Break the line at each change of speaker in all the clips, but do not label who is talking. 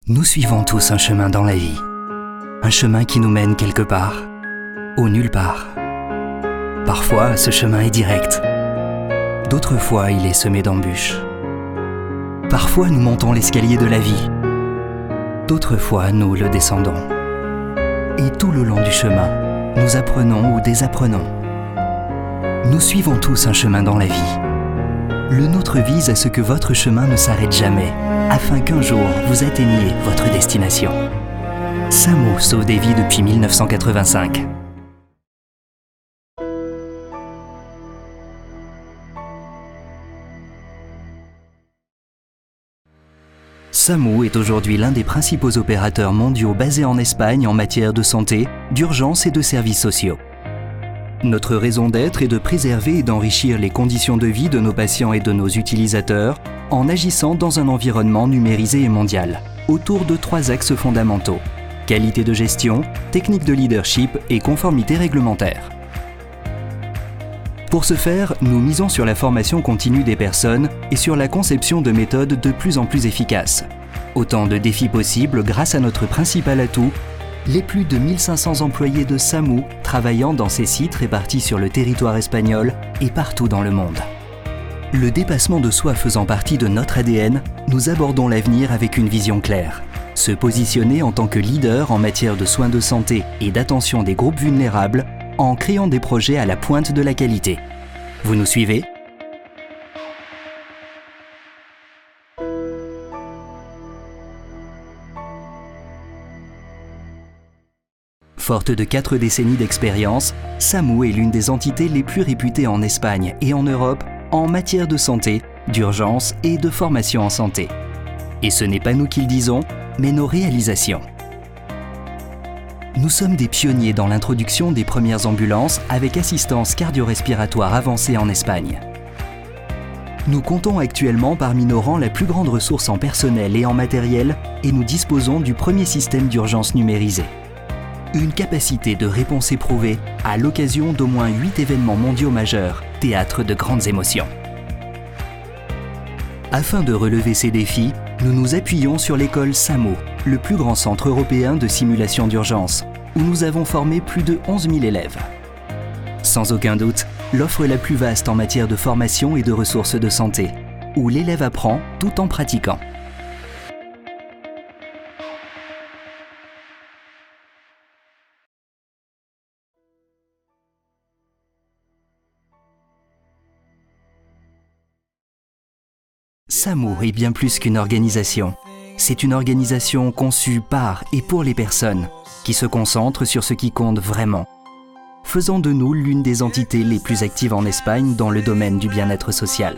Nous suivons tous un chemin dans la vie. Un chemin qui nous mène quelque part, ou nulle part. Parfois, ce chemin est direct. D'autres fois, il est semé d'embûches. Parfois, nous montons l'escalier de la vie. D'autres fois, nous le descendons. Et tout le long du chemin, nous apprenons ou désapprenons. Nous suivons tous un chemin dans la vie. Le nôtre vise à ce que votre chemin ne s'arrête jamais, afin qu'un jour vous atteigniez votre destination. SAMU sauve des vies depuis 1985. SAMU est aujourd'hui l'un des principaux opérateurs mondiaux basés en Espagne en matière de santé, d'urgence et de services sociaux. Notre raison d'être est de préserver et d'enrichir les conditions de vie de nos patients et de nos utilisateurs en agissant dans un environnement numérisé et mondial, autour de 3 axes fondamentaux: qualité de gestion, technique de leadership et conformité réglementaire. Pour ce faire, nous misons sur la formation continue des personnes et sur la conception de méthodes de plus en plus efficaces. Autant de défis possibles grâce à notre principal atout, les plus de 1500 employés de SAMU travaillant dans ces sites répartis sur le territoire espagnol et partout dans le monde. Le dépassement de soi faisant partie de notre ADN, nous abordons l'avenir avec une vision claire. Se positionner en tant que leader en matière de soins de santé et d'attention des groupes vulnérables en créant des projets à la pointe de la qualité. Vous nous suivez ? Forte de 4 décennies d'expérience, SAMU est l'une des entités les plus réputées en Espagne et en Europe en matière de santé, d'urgence et de formation en santé. Et ce n'est pas nous qui le disons, mais nos réalisations. Nous sommes des pionniers dans l'introduction des premières ambulances avec assistance cardio-respiratoire avancée en Espagne. Nous comptons actuellement parmi nos rangs la plus grande ressource en personnel et en matériel et nous disposons du premier système d'urgence numérisé. Une capacité de réponse éprouvée à l'occasion d'au moins 8 événements mondiaux majeurs, théâtre de grandes émotions. Afin de relever ces défis, nous nous appuyons sur l'école SAMU, le plus grand centre européen de simulation d'urgence, où nous avons formé plus de 11 000 élèves. Sans aucun doute, l'offre la plus vaste en matière de formation et de ressources de santé, où l'élève apprend tout en pratiquant. SAMU est bien plus qu'une organisation. C'est une organisation conçue par et pour les personnes, qui se concentre sur ce qui compte vraiment, faisant de nous l'une des entités les plus actives en Espagne dans le domaine du bien-être social.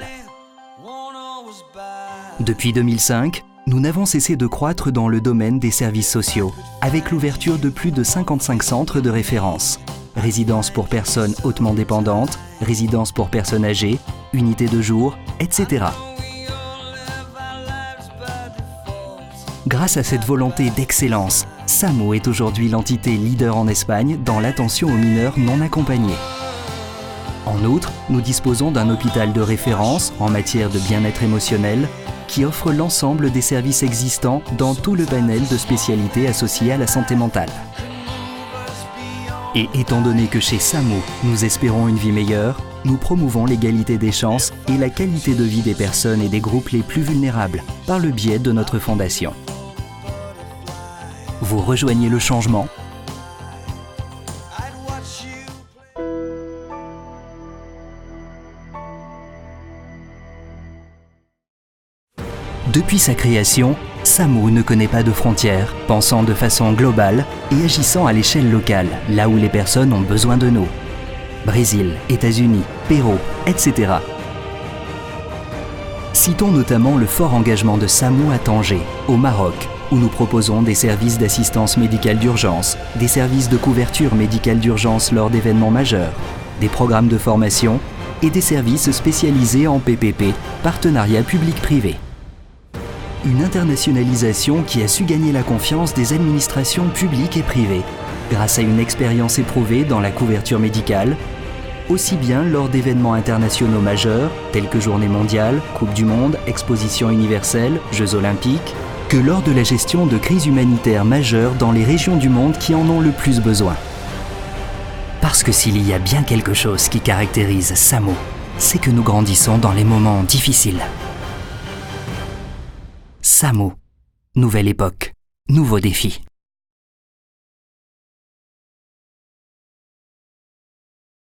Depuis 2005, nous n'avons cessé de croître dans le domaine des services sociaux, avec l'ouverture de plus de 55 centres de référence, résidences pour personnes hautement dépendantes, résidences pour personnes âgées, unités de jour, etc. Grâce à cette volonté d'excellence, SAMU est aujourd'hui l'entité leader en Espagne dans l'attention aux mineurs non accompagnés. En outre, nous disposons d'un hôpital de référence en matière de bien-être émotionnel qui offre l'ensemble des services existants dans tout le panel de spécialités associées à la santé mentale. Et étant donné que chez SAMU, nous espérons une vie meilleure, nous promouvons l'égalité des chances et la qualité de vie des personnes et des groupes les plus vulnérables par le biais de notre fondation. Vous rejoignez le changement ? Depuis sa création, SAMU ne connaît pas de frontières, pensant de façon globale et agissant à l'échelle locale, là où les personnes ont besoin de nous. Brésil, États-Unis, Pérou, etc. Citons notamment le fort engagement de SAMU à Tanger, au Maroc, où nous proposons des services d'assistance médicale d'urgence, des services de couverture médicale d'urgence lors d'événements majeurs, des programmes de formation et des services spécialisés en PPP, partenariat public-privé. Une internationalisation qui a su gagner la confiance des administrations publiques et privées, grâce à une expérience éprouvée dans la couverture médicale, aussi bien lors d'événements internationaux majeurs, tels que Journée mondiale, Coupe du Monde, Exposition universelle, Jeux olympiques, que lors de la gestion de crises humanitaires majeures dans les régions du monde qui en ont le plus besoin. Parce que s'il y a bien quelque chose qui caractérise Samo, c'est que nous grandissons dans les moments difficiles. Samo, nouvelle époque, nouveaux défis.